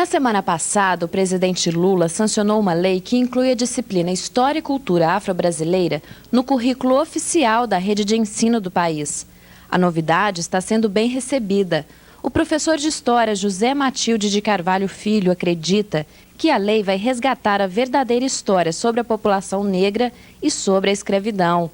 Na semana passada, o presidente Lula sancionou uma lei que inclui a disciplina História e Cultura Afro-Brasileira no currículo oficial da rede de ensino do país. A novidade está sendo bem recebida. O professor de História José Matilde de Carvalho Filho acredita que a lei vai resgatar a verdadeira história sobre a população negra e sobre a escravidão.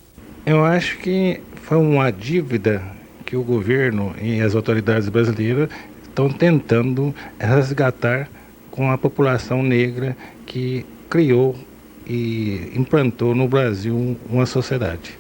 Eu acho que foi uma dívida que o governo e as autoridades brasileiras estão tentando resgatar com a população negra que criou e implantou no Brasil uma sociedade.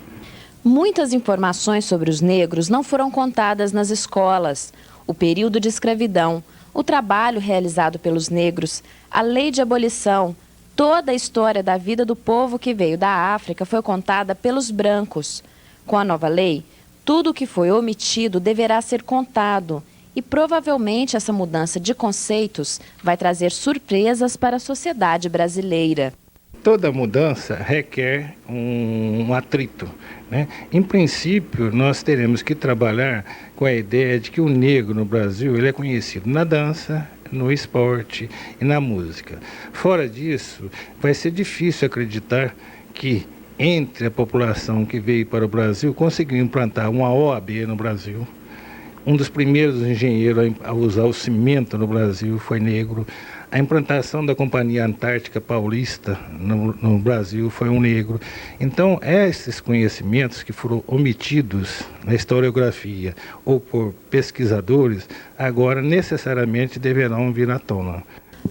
Muitas informações sobre os negros não foram contadas nas escolas. O período de escravidão, o trabalho realizado pelos negros, a lei de abolição, toda a história da vida do povo que veio da África foi contada pelos brancos. Com a nova lei, tudo o que foi omitido deverá ser contado. E provavelmente essa mudança de conceitos vai trazer surpresas para a sociedade brasileira. Toda mudança requer um atrito, né? Em princípio, nós teremos que trabalhar com a ideia de que o negro no Brasil ele é conhecido na dança, no esporte e na música. Fora disso, vai ser difícil acreditar que entre a população que veio para o Brasil conseguiu implantar uma OAB no Brasil. Um dos primeiros engenheiros a usar o cimento no Brasil foi negro. A implantação da Companhia Antártica Paulista no Brasil foi um negro. Então, esses conhecimentos que foram omitidos na historiografia ou por pesquisadores, agora necessariamente deverão vir à tona.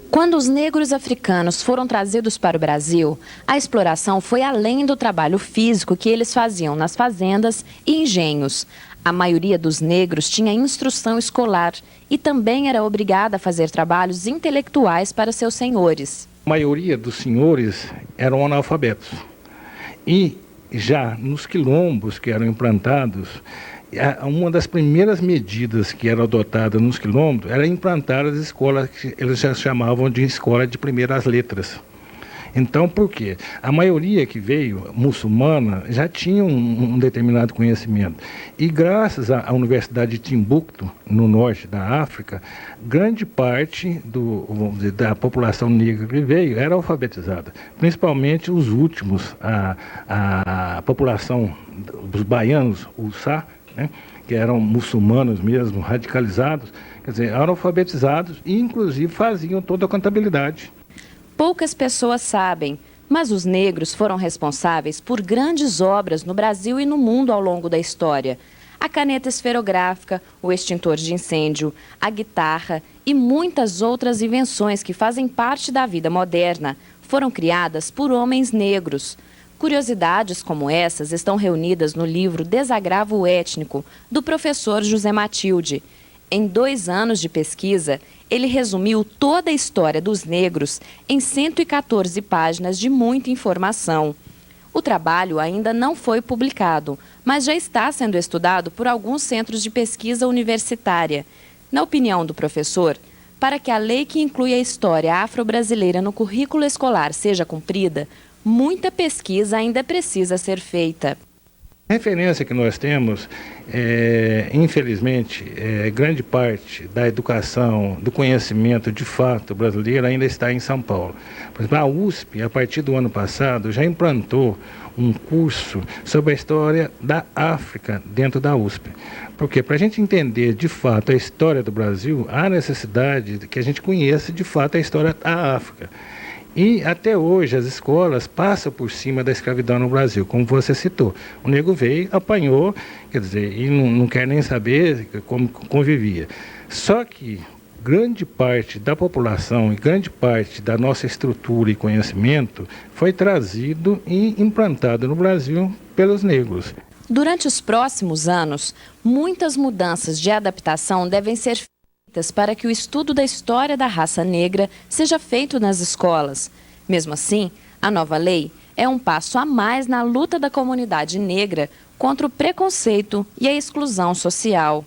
Quando os negros africanos foram trazidos para o Brasil, a exploração foi além do trabalho físico que eles faziam nas fazendas e engenhos. A maioria dos negros tinha instrução escolar e também era obrigada a fazer trabalhos intelectuais para seus senhores. A maioria dos senhores eram analfabetos. E já nos quilombos que eram implantados, uma das primeiras medidas que eram adotadas nos quilombos era implantar as escolas que eles já chamavam de escola de primeiras letras. Então, por quê? A maioria que veio, muçulmana, já tinha um determinado conhecimento. E graças à Universidade de Timbuktu, no norte da África, grande parte da população negra que veio era alfabetizada. Principalmente os últimos, a população dos baianos, o Sá, né, que eram muçulmanos mesmo, radicalizados, quer dizer, eram alfabetizados e, inclusive, faziam toda a contabilidade. Poucas pessoas sabem, mas os negros foram responsáveis por grandes obras no Brasil e no mundo ao longo da história. A caneta esferográfica, o extintor de incêndio, a guitarra e muitas outras invenções que fazem parte da vida moderna foram criadas por homens negros. Curiosidades como essas estão reunidas no livro Desagravo Étnico, do professor José Matilde. Em 2 anos de pesquisa, ele resumiu toda a história dos negros em 114 páginas de muita informação. O trabalho ainda não foi publicado, mas já está sendo estudado por alguns centros de pesquisa universitária. Na opinião do professor, para que a lei que inclui a história afro-brasileira no currículo escolar seja cumprida, muita pesquisa ainda precisa ser feita. A referência que nós temos, infelizmente, grande parte da educação, do conhecimento de fato brasileiro ainda está em São Paulo. Por exemplo, a USP, a partir do ano passado, já implantou um curso sobre a história da África dentro da USP. Porque para a gente entender de fato a história do Brasil, há necessidade de que a gente conheça de fato a história da África. E até hoje as escolas passam por cima da escravidão no Brasil, como você citou. O negro veio, apanhou, quer dizer, e não quer nem saber como convivia. Só que grande parte da população e grande parte da nossa estrutura e conhecimento foi trazido e implantado no Brasil pelos negros. Durante os próximos anos, muitas mudanças de adaptação devem ser feitas para que o estudo da história da raça negra seja feito nas escolas. Mesmo assim, a nova lei é um passo a mais na luta da comunidade negra contra o preconceito e a exclusão social.